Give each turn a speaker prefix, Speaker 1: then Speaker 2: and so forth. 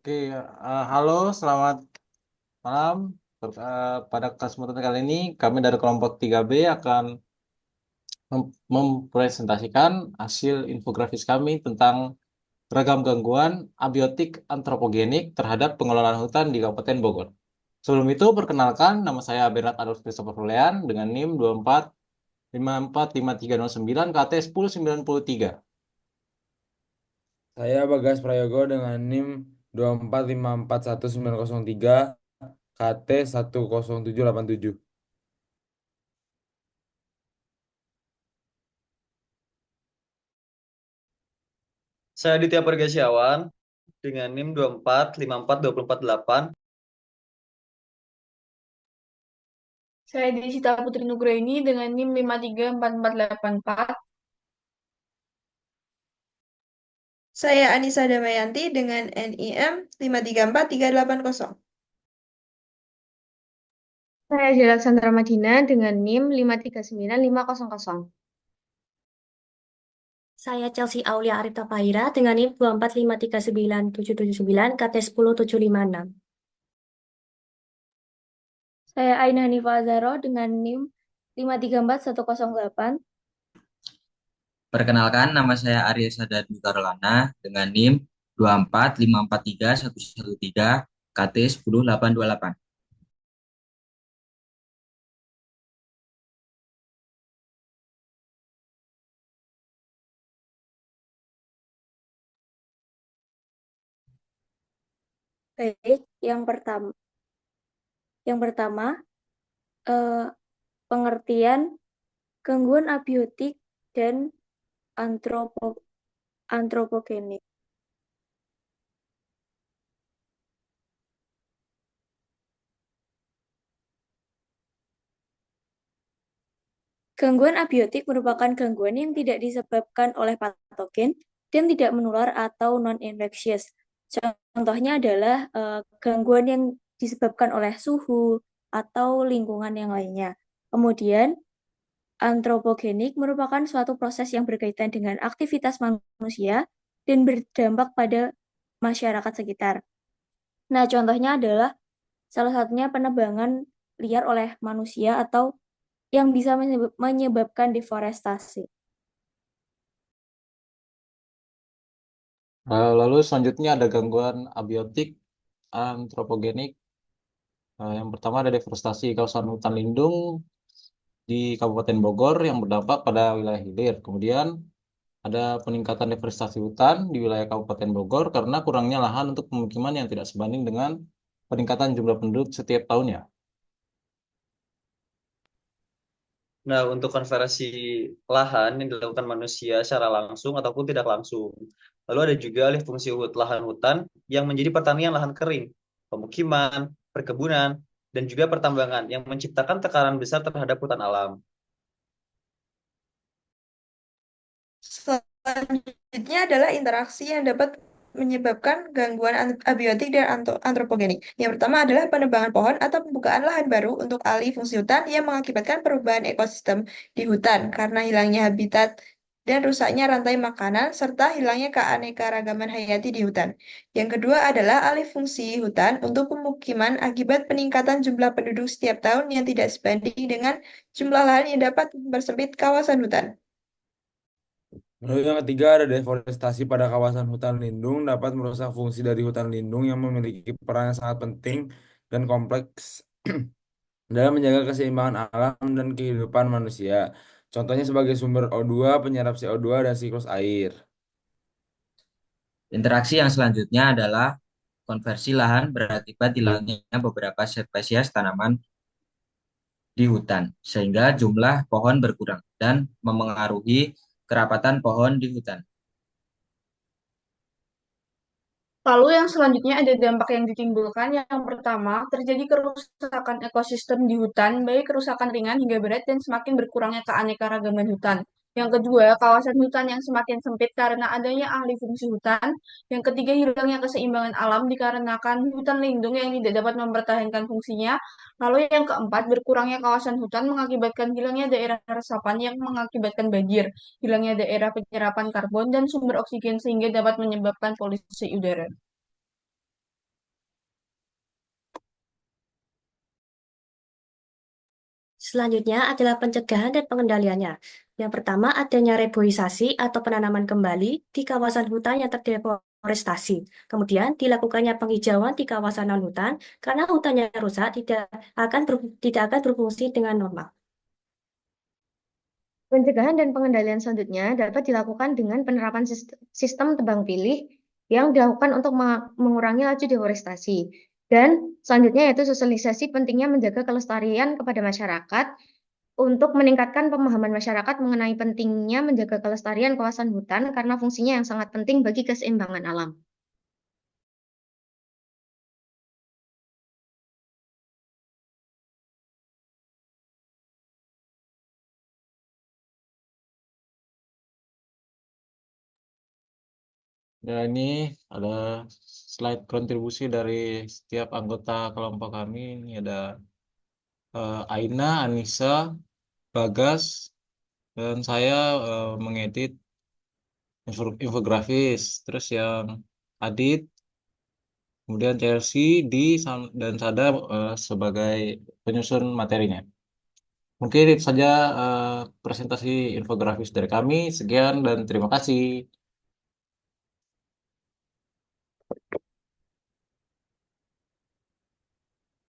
Speaker 1: Oke, halo, selamat malam. Pada kesempatan kali ini, kami dari kelompok 3B akan mempresentasikan hasil infografis kami tentang beragam gangguan abiotik antropogenik terhadap pengelolaan hutan di Kabupaten Bogor. Sebelum itu, perkenalkan, nama saya Bernard Adolf Christopher Hulean dengan NIM 24545309 KT 1093.
Speaker 2: Saya Bagas Prayogo dengan NIM 2454193 KT 10787.
Speaker 3: Saya Aditya Pergasiawan dengan NIM 2454248.
Speaker 4: Saya Desita Putri Nugraini dengan NIM 534484.
Speaker 5: Saya Anissa Damayanti dengan NIM 5343880.
Speaker 4: Saya Jelat Sandra Madina dengan NIM 5395500.
Speaker 6: Saya Chelsea Aulia Arifta Fahira dengan NIM 245397779 KT 10756.
Speaker 4: Saya Aina Hanifah Azharo dengan NIM 5341008.
Speaker 7: Perkenalkan, nama saya Arya Sadadi Karolana dengan NIM 245431113 KT 10828.
Speaker 4: Baik, yang pertama eh, pengertian gangguan abiotik dan antropogenik. Gangguan abiotik merupakan gangguan yang tidak disebabkan oleh patogen dan tidak menular atau non-infeksius. Contohnya adalah gangguan yang disebabkan oleh suhu atau lingkungan yang lainnya. Kemudian, antropogenik merupakan suatu proses yang berkaitan dengan aktivitas manusia dan berdampak pada masyarakat sekitar. Nah, contohnya adalah salah satunya penebangan liar oleh manusia atau yang bisa menyebabkan deforestasi.
Speaker 1: Lalu selanjutnya ada gangguan abiotik antropogenik. Yang pertama ada deforestasi kawasan hutan lindung di Kabupaten Bogor yang berdampak pada wilayah hilir. Kemudian ada peningkatan deforestasi hutan di wilayah Kabupaten Bogor karena kurangnya lahan untuk pemukiman yang tidak sebanding dengan peningkatan jumlah penduduk setiap tahunnya.
Speaker 3: Nah, untuk konversi lahan yang dilakukan manusia secara langsung ataupun tidak langsung. Lalu ada juga alih fungsi lahan hutan yang menjadi pertanian lahan kering, pemukiman, perkebunan, dan juga pertambangan yang menciptakan tekanan besar terhadap hutan alam.
Speaker 5: Selanjutnya adalah interaksi yang dapat menyebabkan gangguan abiotik dan antropogenik. Yang pertama adalah penebangan pohon atau pembukaan lahan baru untuk alih fungsi hutan yang mengakibatkan perubahan ekosistem di hutan karena hilangnya habitat dan rusaknya rantai makanan serta hilangnya keanekaragaman hayati di hutan. Yang kedua adalah alih fungsi hutan untuk pemukiman akibat peningkatan jumlah penduduk setiap tahun yang tidak sebanding dengan jumlah lahan yang dapat mempersempit kawasan hutan.
Speaker 2: Lalu yang ketiga ada deforestasi pada kawasan hutan lindung dapat merusak fungsi dari hutan lindung yang memiliki peran yang sangat penting dan kompleks dalam menjaga keseimbangan alam dan kehidupan manusia. Contohnya sebagai sumber O2, penyerap CO2, dan siklus air.
Speaker 7: Interaksi yang selanjutnya adalah konversi lahan berakibat hilangnya beberapa spesies tanaman di hutan, sehingga jumlah pohon berkurang dan memengaruhi kerapatan pohon di hutan.
Speaker 4: Lalu yang selanjutnya ada dampak yang ditimbulkan. Yang pertama, terjadi kerusakan ekosistem di hutan, baik kerusakan ringan hingga berat dan semakin berkurangnya keanekaragaman hutan. Yang kedua, kawasan hutan yang semakin sempit karena adanya ahli fungsi hutan. Yang ketiga, hilangnya keseimbangan alam dikarenakan hutan lindung yang tidak dapat mempertahankan fungsinya. Lalu yang keempat, berkurangnya kawasan hutan mengakibatkan hilangnya daerah resapan yang mengakibatkan banjir, hilangnya daerah penyerapan karbon dan sumber oksigen sehingga dapat menyebabkan polusi udara.
Speaker 6: Selanjutnya adalah pencegahan dan pengendaliannya. Yang pertama adanya reboisasi atau penanaman kembali di kawasan hutan yang terdeforestasi. Kemudian dilakukannya penghijauan di kawasan non-hutan karena hutannya rusak tidak akan berfungsi dengan normal. Pencegahan dan pengendalian selanjutnya dapat dilakukan dengan penerapan sistem tebang pilih yang dilakukan untuk mengurangi laju deforestasi. Dan selanjutnya yaitu sosialisasi pentingnya menjaga kelestarian kepada masyarakat untuk meningkatkan pemahaman masyarakat mengenai pentingnya menjaga kelestarian kawasan hutan karena fungsinya yang sangat penting bagi keseimbangan alam.
Speaker 1: Ya, ini ada slide kontribusi dari setiap anggota kelompok kami. Ini ada Aina, Anissa, Bagas, dan saya mengedit infografis. Terus yang Adit, kemudian Chelsea, dan Sada sebagai penyusun materinya. Mungkin itu saja presentasi infografis dari kami. Sekian dan terima kasih.